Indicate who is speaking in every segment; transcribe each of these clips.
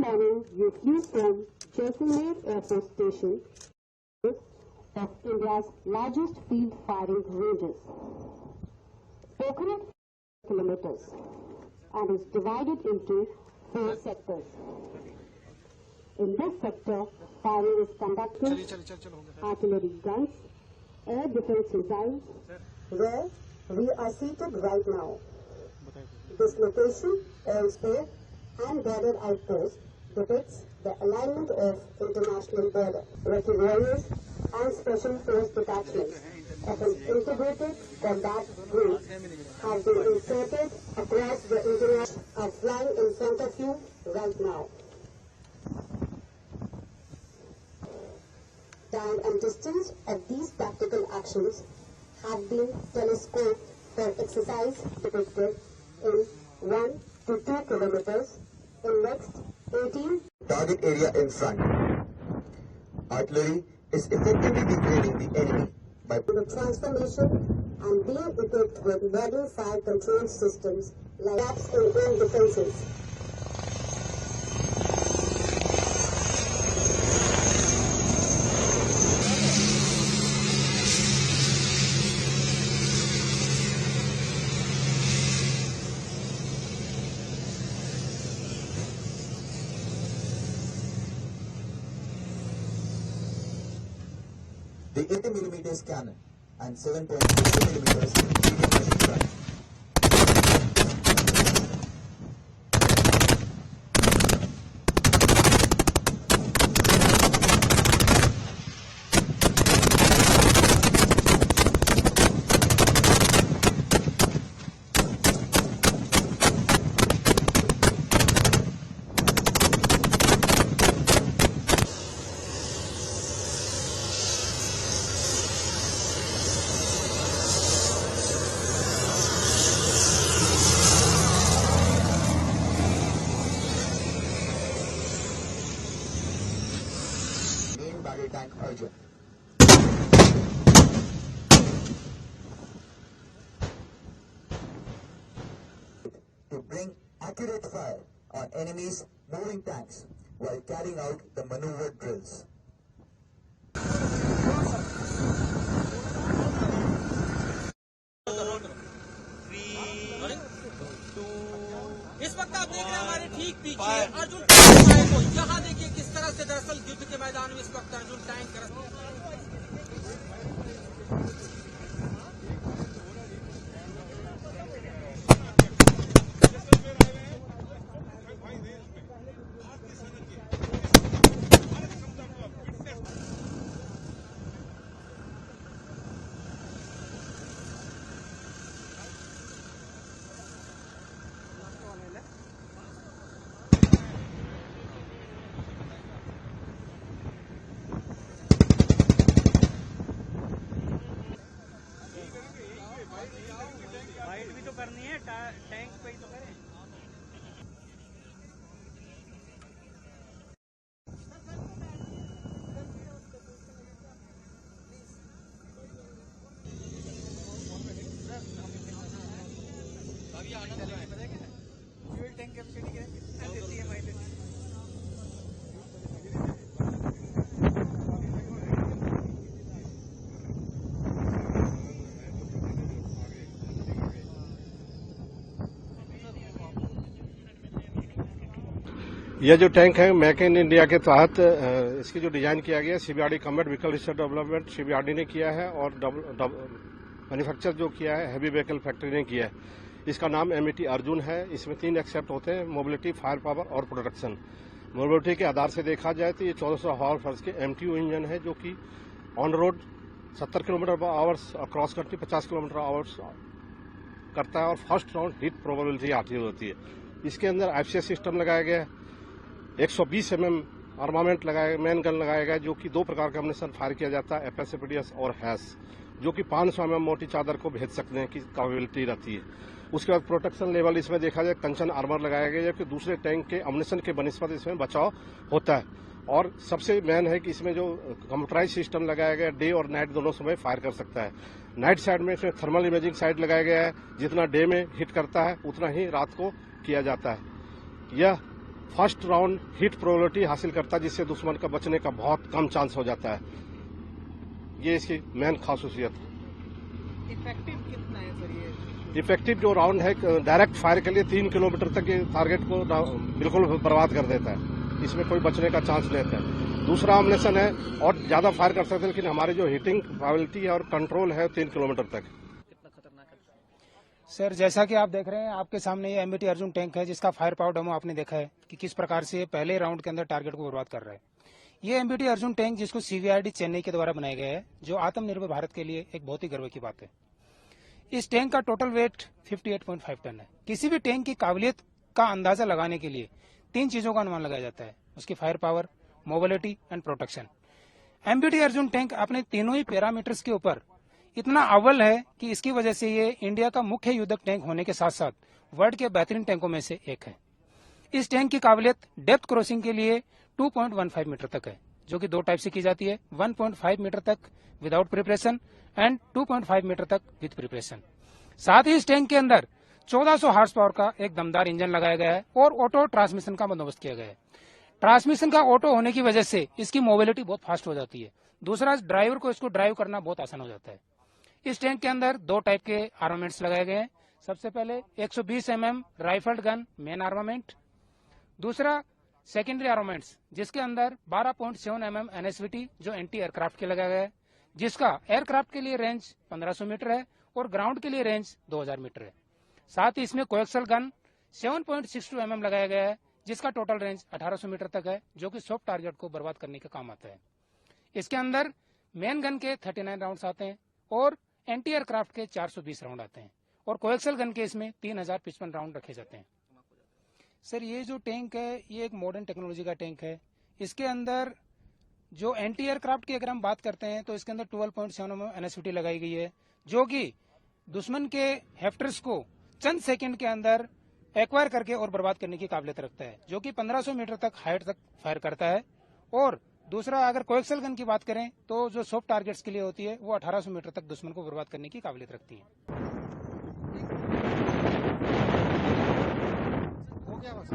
Speaker 1: morning, we flew from Jaisalmer Air Force Station of India's largest field firing ranges. Pokhran kilometers and is divided into 4 sectors. In this sector, firing is conducted artillery guns, air defense missiles, where we are seated right now. This location, airspace and border outpost depicts the alignment of international border. Rescue warriors and special force detachments of an integrated combat group have been inserted across the international are flying in front of you right now. Time and distance of these tactical actions have been telescoped for exercise depicted in 1 to 2 kilometers in next 18
Speaker 2: target area in front. Artillery is effectively degrading the enemy by
Speaker 1: the transformation and being equipped with modern fire control systems like gaps in air defenses.
Speaker 2: the 80mm cannon and 7.50mm medium machine gun. Battle tank Arjun. To bring accurate fire on enemies' moving tanks while carrying out the maneuver drills.
Speaker 3: इस वक्त आप देख रहे हैं हमारे ठीक पीछे Arjun tank को यहाँ देखिए किस तरह से दरअसल युद्ध के मैदान में इस वक्त अर्जुन टैंक फाइट भी तो करनी है टैंक पे ही तो करें। अभी आना चलेगा पता है क्या फ्यूल टैंक कैपेसिटी क्या देती है माइलेज।
Speaker 4: यह जो टैंक है मेक इन इंडिया के तहत इसकी जो डिजाइन किया गया सीबीआरडी कॉम्बैट व्हीकल रिसर्च डेवलपमेंट सीबीआरडी ने किया है और मैन्युफैक्चर जो किया है हैवी व्हीकल फैक्ट्री ने किया है। इसका नाम एमईटी अर्जुन है। इसमें 3 एक्सेप्ट होते हैं, मोबिलिटी, फायर पावर और प्रोडक्शन। मोबिलिटी के आधार से देखा जाए तो ये 1400 हॉर्स के एमटीयू इंजन है जो कि ऑन रोड 70 किलोमीटर आवर्स और क्रॉस कंट्री 50 किलोमीटर आवर्स करता है और फर्स्ट राउंड हिट प्रोबेबिलिटी आती होती है। इसके अंदर आईसीएस सिस्टम लगाया गया है, 120 mm आर्मामेंट लगाया, मैन गन लगाया गया जो कि 2 प्रकार का एम्यूनिशन फायर किया जाता है, एफएसएपीडीएस और हैस, जो कि 500 mm मोटी चादर को भेज सकते हैं की कैपेबिलिटी रहती है। उसके बाद प्रोटेक्शन लेवल इसमें देखा जाए कंचन आर्मर लगाया गया जबकि दूसरे टैंक के एम्यूनिशन के बनिस्पत इसमें बचाव होता है। और सबसे मेन है कि इसमें जो कंप्यूटराइज सिस्टम लगाया गया डे और नाइट दोनों समय फायर कर सकता है। नाइट साइड में इसमें थर्मल इमेजिंग साइड लगाया गया है, जितना डे में हिट करता है उतना ही रात को किया जाता है। यह फर्स्ट राउंड हिट प्रोबेबिलिटी हासिल करता है, जिससे दुश्मन का बचने का बहुत कम चांस हो जाता है। ये इसकी मेन खासूसियत है।
Speaker 5: इफेक्टिव कितना है सर ये?
Speaker 4: इफेक्टिव जो राउंड है डायरेक्ट फायर के लिए 3 किलोमीटर तक ये टारगेट को बिल्कुल बर्बाद कर देता है, इसमें कोई बचने का चांस नहीं रहता है। दूसरा एमुनेशन है और ज्यादा फायर कर सकते हैं, लेकिन हमारी जो हिटिंग प्रोबेबिलिटी है और कंट्रोल है 3 किलोमीटर तक।
Speaker 5: कितना खतरनाक है
Speaker 6: सर, जैसा कि आप देख रहे हैं, आपके सामने ये एमबीटी अर्जुन टैंक है, जिसका फायर पावर डेमो आपने देखा है कि किस प्रकार से पहले राउंड के अंदर टारगेट को बर्बाद कर रहा है। ये एमबीटी अर्जुन टैंक, जिसको सीवीआरडी चेन्नई के द्वारा बनाया गया है, जो आत्मनिर्भर भारत के लिए एक बहुत ही गर्व की बात है। इस टैंक का टोटल वेट 58.5 टन है। किसी भी टैंक की काबिलियत का अंदाजा लगाने के लिए 3 चीजों का अनुमान लगाया जाता है: उसकी fire power, mobility and protection. MBT Arjun tank अपने तीनों ही पैरामीटर्स के ऊपर इतना अव्वल है कि इसकी वजह से ये इंडिया का मुख्य युद्धक टैंक होने के साथ साथ वर्ल्ड के बेहतरीन टैंकों में से एक है। इस टैंक की काबिलियत डेप्थ क्रॉसिंग के लिए 2.15 मीटर तक है, जो कि 2 टाइप से की जाती है: 1.5 मीटर तक विदाउट प्रिपरेशन एंड 2.5 मीटर तक विद प्रिपरेशन। साथ ही इस टैंक के अंदर 1400 हार्स पावर का एक दमदार इंजन लगाया गया है और ऑटो ट्रांसमिशन का बंदोबस्त किया गया है। ट्रांसमिशन का ऑटो होने की वजह से इसकी मोबिलिटी बहुत फास्ट हो जाती है। दूसरा, ड्राइवर को इसको ड्राइव करना बहुत आसान हो जाता है। इस टैंक के अंदर 2 टाइप के आर्मामेंट्स लगाए गए हैं। सबसे पहले 120 mm rifled gun main armament. दूसरा, सेकेंडरी आर्मामेंट्स, जिसके अंदर 12.7 mm एनएसवीटी जो एंटी एयरक्राफ्ट के लगाया गया है, जिसका एयरक्राफ्ट के लिए रेंज 1500 मीटर है और ग्राउंड के लिए रेंज 2000 मीटर है। साथ ही इसमें कोएक्सल गन 7.62 mm लगाया गया है, जिसका टोटल रेंज 1800 मीटर तक है, जो कि सॉफ्ट टारगेट को बर्बाद करने के काम आता है। इसके अंदर मेन गन के 39 राउंड्स आते हैं और एंटी एयरक्राफ्ट के 420 राउंड आते हैं और कोएक्सल गन के इसमें 3055 राउंड रखे जाते हैं। सर, ये जो टैंक है, ये एक मॉडर्न टेक्नोलॉजी का टैंक है। इसके अंदर जो एंटी एयरक्राफ्ट की अगर हम बात करते हैं तो इसके अंदर 12.7 mm एनएसवीटी लगाई गई है, जो कि दुश्मन के हेफ्टर्स को चंद सेकंड के अंदर एक्वायर करके और बर्बाद करने की काबिलियत रखता है, जो कि 1500 मीटर तक हाइट तक फायर करता है। और दूसरा, अगर कोएक्सल गन की बात करें तो जो सॉफ्ट टारगेट्स के लिए होती है, वो 1800 मीटर तक दुश्मन को बर्बाद करने की काबिलियत रखती है।
Speaker 5: हो गया बस।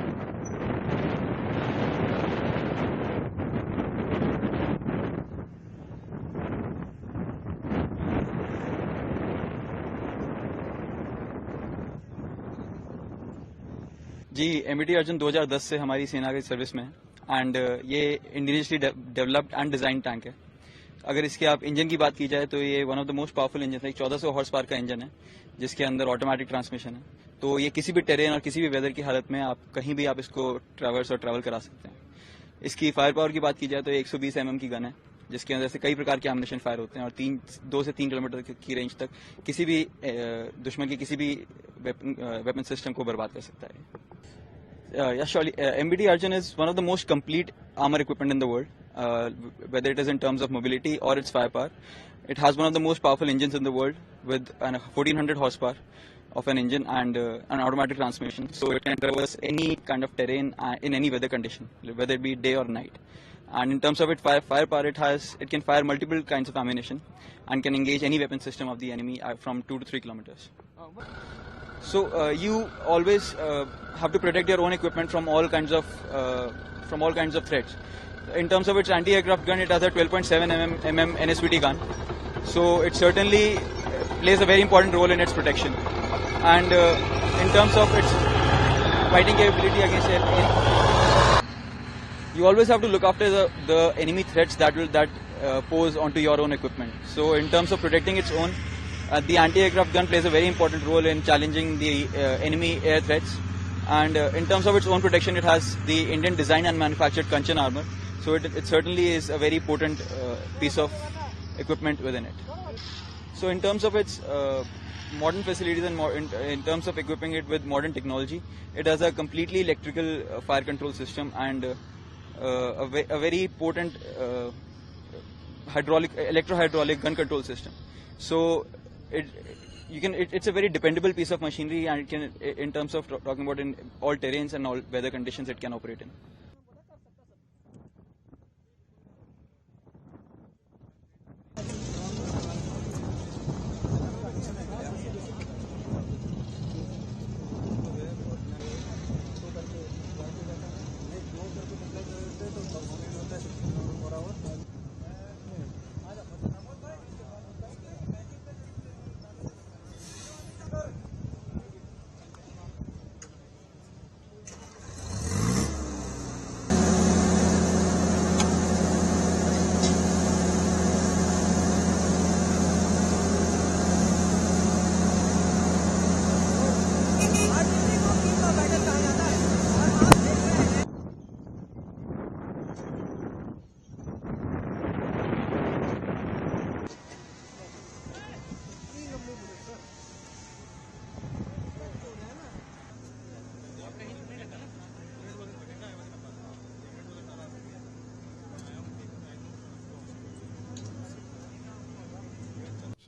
Speaker 7: जी, एमबीटी अर्जुन 2010 से हमारी सेना की सर्विस में है एंड ये indigenously developed and design tank है। अगर इसके आप इंजन की बात की जाए तो ये one of the most powerful engine है। 1400 हॉर्स पावर का इंजन है, जिसके अंदर ऑटोमेटिक ट्रांसमिशन है। तो ये किसी भी टेरेन और किसी भी वेदर की हालत में आप कहीं भी आप इसको ट्रैवल करा सकते हैं। इसकी फायर पावर की बात की जाए तो 120 mm की गन है, जिसके अंदर से कई प्रकार के एमुनेशन फायर होते हैं और 2 से 3 किलोमीटर की रेंज तक किसी भी दुश्मन की किसी भी वेपन सिस्टम को बर्बाद कर सकता है। Yes, surely. MBT Arjun is one of the most complete armor equipment in the world, whether it is in terms of mobility or its firepower. It has one of the most powerful engines in the world with 1400 horsepower of an engine and an automatic transmission. So it can traverse any kind of terrain in any weather condition, whether it be day or night. And in terms of its firepower, it can fire multiple kinds of ammunition and can engage any weapon system of the enemy from 2 to 3 kilometers. So you always have to protect your own equipment from all kinds of threats. In terms of its anti-aircraft gun, it has a 12.7 mm NSVT gun. So it certainly plays a very important role in its protection. And in terms of its fighting capability against air, you always have to look after the enemy threats that pose onto your own equipment. So in terms of protecting its own, the anti-aircraft gun plays a very important role in challenging the enemy air threats. And in terms of its own protection, it has the Indian designed and manufactured Kanchan armor. So it certainly is a very potent piece of equipment within it. So in terms of its modern facilities and in terms of equipping it with modern technology, it has a completely electrical fire control system and a very potent electro-hydraulic gun control system. So it's a very dependable piece of machinery, and it can, in terms of talking about in all terrains and all weather conditions, it can operate in.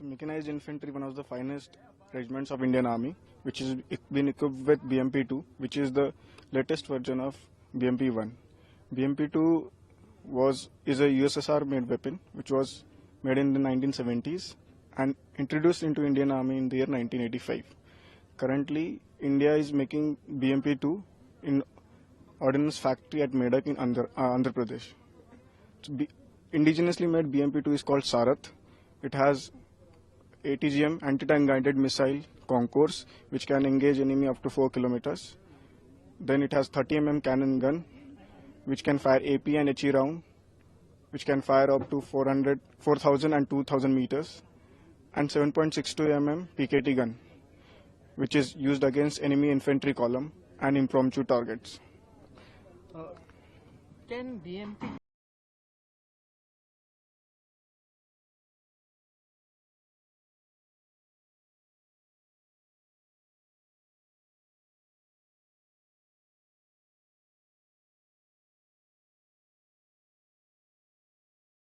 Speaker 8: So mechanized infantry, one of the finest regiments of Indian Army, which is been equipped with BMP-2, which is the latest version of BMP-1. BMP-2 is a USSR-made weapon, which was made in the 1970s and introduced into Indian Army in the year 1985. Currently, India is making BMP-2 in Ordnance Factory at Medak in Andhra Pradesh. Indigenously made BMP-2 is called Sarath. It has ATGM, anti-tank guided missile concourse, which can engage enemy up to 4 kilometers. Then it has 30 mm cannon gun, which can fire AP and HE round, which can fire up to 4,000 and 2,000 meters, and 7.62 mm PKT gun, which is used against enemy infantry column and impromptu targets.
Speaker 5: Can BMP